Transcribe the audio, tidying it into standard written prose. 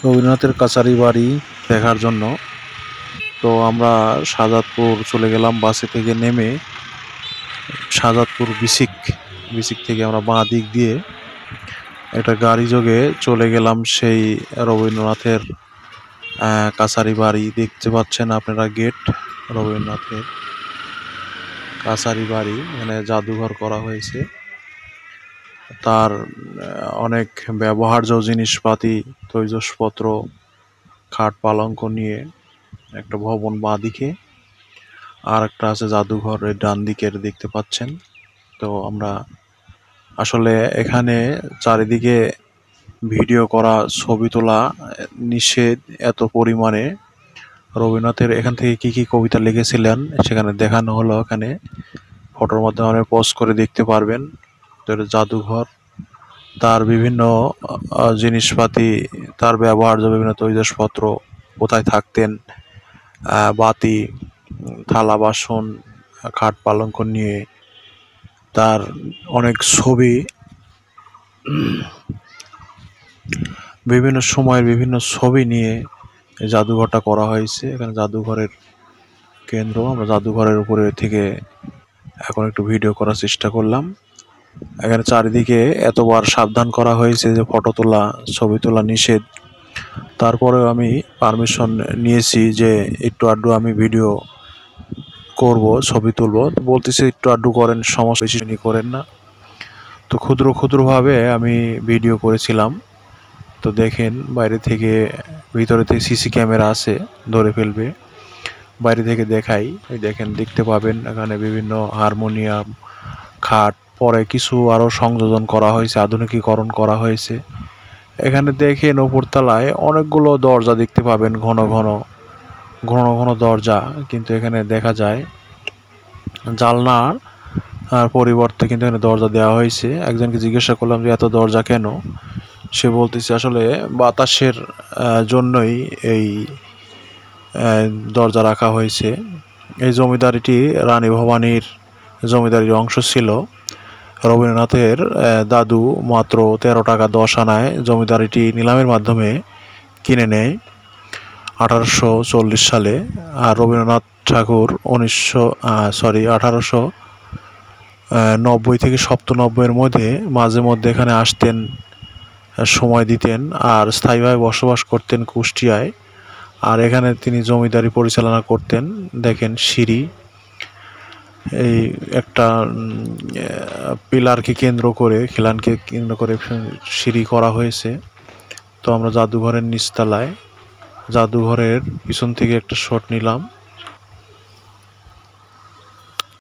রবীন্দ্রনাথের কাছারি বাড়ি দেখার জন্য। তো আমরা শাহজাদপুর চলে গেলাম বাসে থেকে নেমে। শাহজাদপুর বিসিক থেকে আমরা বাঁ দিক দিয়ে একটা গাড়ি যোগে চলে গেলাম সেই রবীন্দ্রনাথের কাছারি বাড়ি। দেখতে পাচ্ছেন আপনারা গেট, রবীন্দ্রনাথের কাছারি বাড়ি, মানে জাদুঘর করা হয়েছে। তার অনেক ব্যবহার্য জিনিসপাতি, তৈজসপত্র, খাট পালঙ্ক নিয়ে একটা ভবন বাঁ দিকে, আর একটা আছে জাদুঘরের ডান দিকের, দেখতে পাচ্ছেন। তো আমরা আসলে এখানে চারিদিকে ভিডিও করা, ছবি তোলা নিষেধ এত পরিমাণে। রবীন্দ্রনাথের এখান থেকে কি কি কবিতা লিখেছিলেন সেখানে দেখানো হলো। এখানে ফটোর মাধ্যমে পোস্ট করে দেখতে পারবেন। তো এটা জাদুঘর, তার বিভিন্ন জিনিসপাতি, তার ব্যবহার্য বিভিন্ন তৈজসপত্র, কোথায় থাকতেন, বাতি, থালা বাসন, খাট পালঙ্ক নিয়ে তার অনেক ছবি, বিভিন্ন সময়ের বিভিন্ন ছবি নিয়ে জাদুঘরটা করা হয়েছে। এখানে জাদুঘরের কেন্দ্র। আমরা জাদুঘরের উপরে থেকে এখন একটু ভিডিও করার চেষ্টা করলাম। এখানে চারিদিকে এতবার সাবধান করা হয়েছে যে ফটো তোলা, ছবি তোলা নিষেধ। তারপরেও আমি পারমিশন নিয়েছি যে একটু আধটু আমি ভিডিও করব, ছবি তুলব। তো বলতেছে একটু আধটু করেন, সমস্যা বেশি করেন না। তো ক্ষুদ্রভাবে আমি ভিডিও করেছিলাম। তো দেখেন বাইরে থেকে, ভিতরে থেকে সিসি ক্যামেরা আছে, ধরে ফেলবে। বাইরে থেকে দেখাই, দেখেন, দেখতে পাবেন এখানে বিভিন্ন হারমোনিয়াম, খাট, পরে কিছু আরও সংযোজন করা হয়েছে, আধুনিকীকরণ করা হয়েছে। এখানে দেখেন উপরতলায় অনেকগুলো দরজা দেখতে পাবেন, ঘন ঘন দরজা। কিন্তু এখানে দেখা যায় জানলার পরিবর্তে কিন্তু এখানে দরজা দেওয়া হয়েছে। একজনকে জিজ্ঞাসা করলাম যে এত দরজা কেন? সে বলতেছে আসলে বাতাসের জন্যই এই দরজা রাখা হয়েছে। এই জমিদারিটি রানী ভবানীর জমিদারির অংশ ছিল। রবীন্দ্রনাথের দাদু মাত্র 13 টাকা 10 আনায় জমিদারিটি নিলামের মাধ্যমে কিনে নেয় 1840 সালে। আর রবীন্দ্রনাথ ঠাকুর 1890 থেকে 97 মধ্যে মাঝে মধ্যে এখানে আসতেন, সময় দিতেন, আর স্থায়ীভাবে বসবাস করতেন কুষ্টিয়ায়। আর এখানে তিনি জমিদারি পরিচালনা করতেন। দেখেন সিঁড়ি, এই একটা পিলারকে কেন্দ্র করে, খিলানকে কেন্দ্র করে সিঁড়ি করা হয়েছে। তো আমরা জাদুঘরের নিচতলায়, জাদুঘরের পিছন থেকে একটা শট নিলাম।